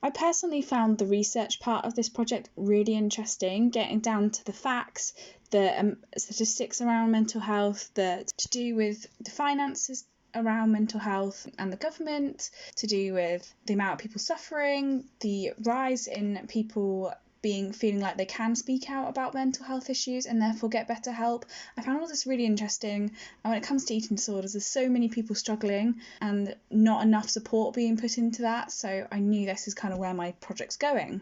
I personally found the research part of this project really interesting, getting down to the facts, the statistics around mental health, to do with the finances around mental health and the government, to do with the amount of people suffering, the rise in people feeling like they can speak out about mental health issues and therefore get better help. I found all this really interesting, and when it comes to eating disorders, there's so many people struggling and not enough support being put into that, so I knew this is kind of where my project's going.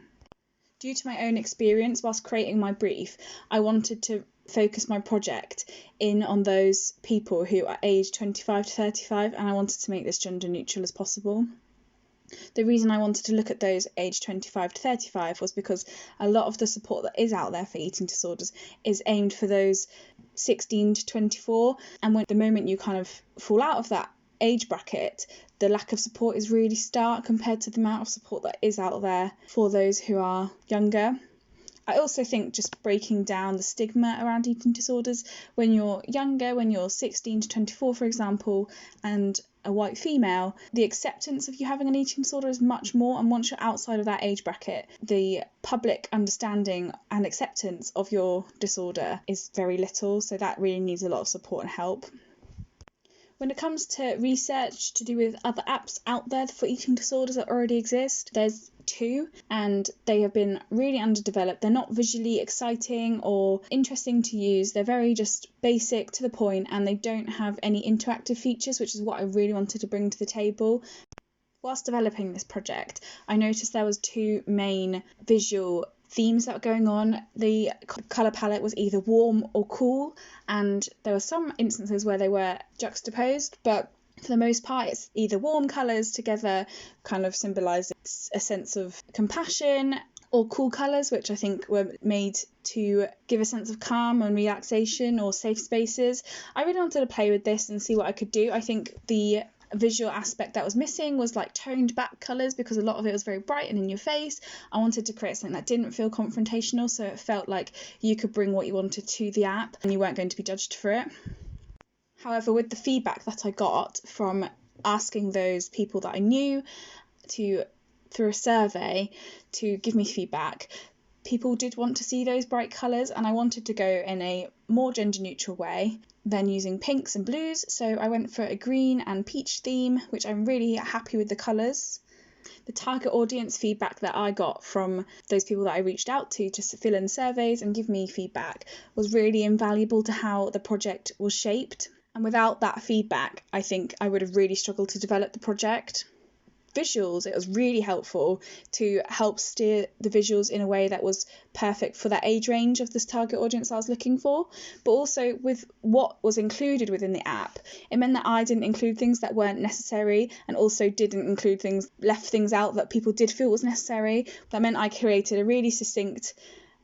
Due to my own experience whilst creating my brief, I wanted to focus my project in on those people who are aged 25 to 35, and I wanted to make this gender neutral as possible. The reason I wanted to look at those aged 25 to 35 was because a lot of the support that is out there for eating disorders is aimed for those 16 to 24, and when the moment you kind of fall out of that age bracket, the lack of support is really stark compared to the amount of support that is out there for those who are younger. I also think just breaking down the stigma around eating disorders, when you're younger, when you're 16 to 24, for example, and a white female, the acceptance of you having an eating disorder is much more, and once you're outside of that age bracket, the public understanding and acceptance of your disorder is very little, so that really needs a lot of support and help. When it comes to research to do with other apps out there for eating disorders that already exist, there's 2, and they have been really underdeveloped. They're not visually exciting or interesting to use. They're very just basic, to the point, and they don't have any interactive features, which is what I really wanted to bring to the table. Whilst developing this project, I noticed there was 2 main visual themes that were going on. The colour palette was either warm or cool, and there were some instances where they were juxtaposed, but for the most part it's either warm colours together, kind of symbolising a sense of compassion, or cool colours, which I think were made to give a sense of calm and relaxation or safe spaces. I really wanted to play with this and see what I could do. I think the visual aspect that was missing was like toned back colours, because a lot of it was very bright and in your face. I wanted to create something that didn't feel confrontational, so it felt like you could bring what you wanted to the app and you weren't going to be judged for it. However, with the feedback that I got from asking those people that I knew through a survey to give me feedback, people did want to see those bright colours, and I wanted to go in a more gender neutral way than using pinks and blues, so I went for a green and peach theme, which I'm really happy with the colours. The target audience feedback that I got from those people that I reached out to fill in surveys and give me feedback was really invaluable to how the project was shaped, and without that feedback I think I would have really struggled to develop the project. Visuals, it was really helpful to help steer the visuals in a way that was perfect for that age range of this target audience I was looking for, but also with what was included within the app, it meant that I didn't include things that weren't necessary, and also didn't include left things out that people did feel was necessary. That meant I created a really succinct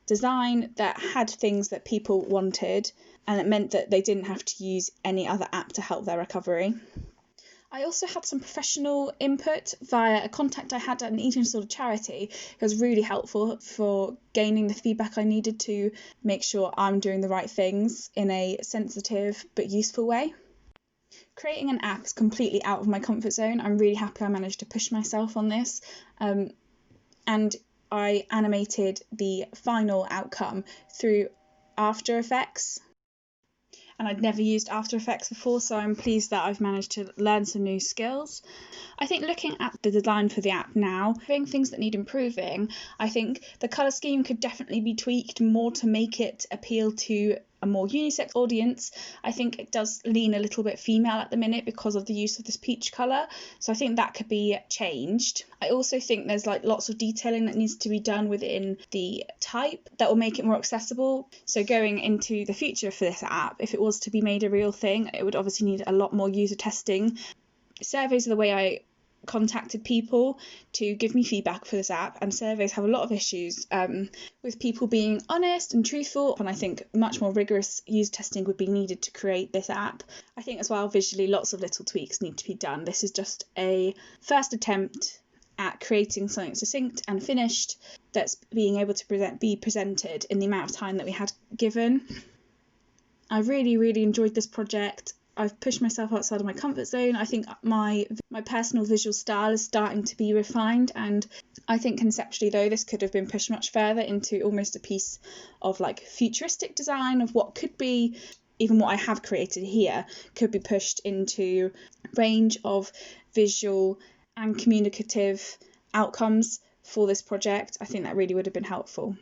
design that had things that people wanted, and it meant that they didn't have to use any other app to help their recovery. I also had some professional input via a contact I had at an eating disorder charity. It was really helpful for gaining the feedback I needed to make sure I'm doing the right things in a sensitive but useful way. Creating an app is completely out of my comfort zone. I'm really happy I managed to push myself on this, and I animated the final outcome through After Effects. And I'd never used After Effects before, so I'm pleased that I've managed to learn some new skills. I think looking at the design for the app now, doing things that need improving, I think the colour scheme could definitely be tweaked more to make it appeal to a more unisex audience. I think it does lean a little bit female at the minute because of the use of this peach colour, so I think that could be changed. I also think there's lots of detailing that needs to be done within the type that will make it more accessible. So going into the future for this app, if it was to be made a real thing, it would obviously need a lot more user testing. Surveys are the way I contacted people to give me feedback for this app, and surveys have a lot of issues with people being honest and truthful, and I think much more rigorous user testing would be needed to create this app. I think as well, visually, lots of little tweaks need to be done. This is just a first attempt at creating something succinct and finished that's being able to be presented in the amount of time that we had given. I really enjoyed this project. I've pushed myself outside of my comfort zone. I think my personal visual style is starting to be refined, and I think conceptually though this could have been pushed much further into almost a piece of like futuristic design of what could be, even what I have created here could be pushed into range of visual and communicative outcomes for this project. I think that really would have been helpful.